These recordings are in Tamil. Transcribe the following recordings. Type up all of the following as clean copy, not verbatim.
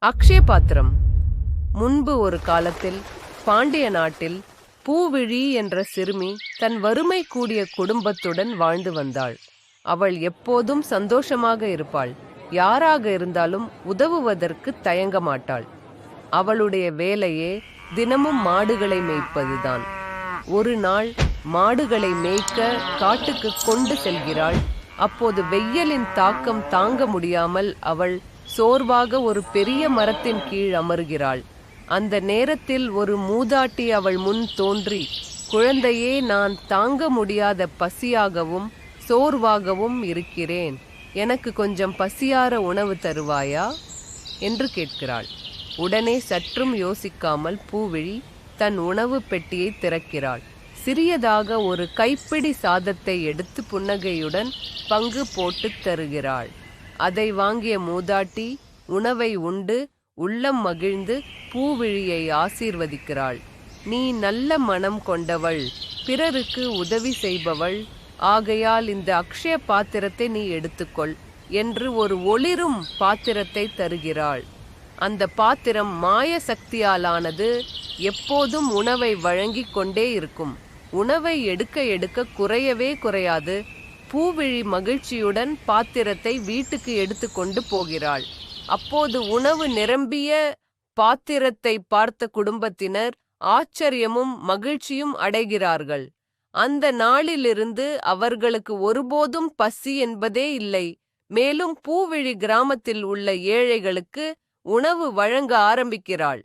அக்ஷய பாத்திரம். முன்பு ஒரு காலத்தில் பாண்டிய நாட்டில் பூவிழி என்ற சிறுமி தன் வறுமை கூடிய குடும்பத்துடன் வாழ்ந்து வந்தாள். அவள் எப்போதும் சந்தோஷமாக இருப்பாள். யாராக இருந்தாலும் உதவுவதற்கு தயங்க மாட்டாள். அவளுடைய வேலையே தினமும் மாடுகளை மேய்ப்பதுதான். ஒரு நாள் மாடுகளை மேய்க்க காட்டுக்கு கொண்டு செல்கிறாள். அப்போது வெயிலின் தாக்கம் தாங்க முடியாமல் அவள் சோர்வாக ஒரு பெரிய மரத்தின் கீழ் அமர்கிறாள். அந்த நேரத்தில் ஒரு மூதாட்டி அவள் முன் தோன்றி, குழந்தையே, நான் தாங்க முடியாத பசியாகவும் சோர்வாகவும் இருக்கிறேன். எனக்கு கொஞ்சம் பசியார உணவு தருவாயா என்று கேட்கிறாள். உடனே சற்றும் யோசிக்காமல் பூவிழி தன் உணவு பெட்டியை திறக்கிறாள். சிறியதாக ஒரு கைப்பிடி சாதத்தை எடுத்து புன்னகையுடன் பங்கு போட்டு தருகிறாள். அதை வாங்கிய மூதாட்டி உணவை உண்டு உள்ளம் மகிழ்ந்து பூவிழியை ஆசீர்வதிக்கிறாள். நீ நல்ல மனம் கொண்டவள், பிறருக்கு உதவி செய்பவள், ஆகையால் இந்த அக்ஷய பாத்திரத்தை நீ எடுத்துக்கொள் என்று ஒரு ஒளிரும் பாத்திரத்தை தருகிறாள். அந்த பாத்திரம் மாய சக்தியாலானது. எப்போதும் உணவை வழங்கி கொண்டே இருக்கும். உணவை எடுக்க எடுக்க குறையவே குறையாது. பூவிழி மகிழ்ச்சியுடன் பாத்திரத்தை வீட்டுக்கு எடுத்துக்கொண்டு போகிறாள். அப்போது உணவு நிரம்பிய பாத்திரத்தை பார்த்த குடும்பத்தினர் ஆச்சரியமும் மகிழ்ச்சியும் அடைகிறார்கள். அந்த நாளிலிருந்து அவர்களுக்கு ஒருபோதும் பசி என்பதே இல்லை. மேலும் பூவிழி கிராமத்தில் உள்ள ஏழைகளுக்கு உணவு வழங்க ஆரம்பிக்கிறாள்.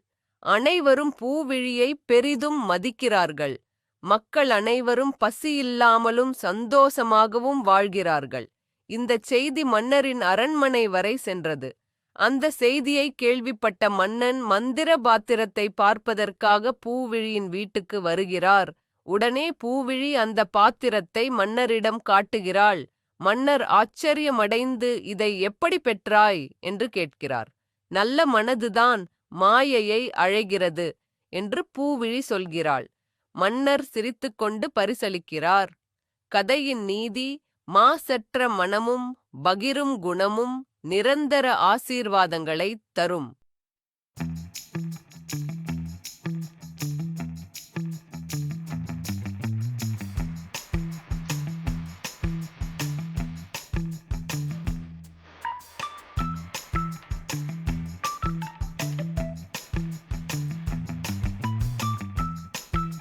அனைவரும் பூவிழியை பெரிதும் மதிக்கிறார்கள். மக்கள் அனைவரும் பசியில்லாமலும் சந்தோஷமாகவும் வாழ்கிறார்கள். இந்த செய்தி மன்னரின் அரண்மனை வரை சென்றது. அந்த செய்தியை கேள்விப்பட்ட மன்னன் மந்திர பாத்திரத்தை பார்ப்பதற்காக பூவிழியின் வீட்டுக்கு வருகிறார். உடனே பூவிழி அந்த பாத்திரத்தை மன்னரிடம் காட்டுகிறாள். மன்னர் ஆச்சரியமடைந்து, இதை எப்படி பெற்றாய் என்று கேட்கிறார். நல்ல மனதுதான் மாயையை அழைகிறது என்று பூவிழி சொல்கிறாள். மன்னர் சிரித்துக்கொண்டு பரிசளிக்கிறார். கதையின் நீதி: மாசற்ற மனமும் பகிரும் குணமும் நிரந்தர ஆசீர்வாதங்களை தரும்.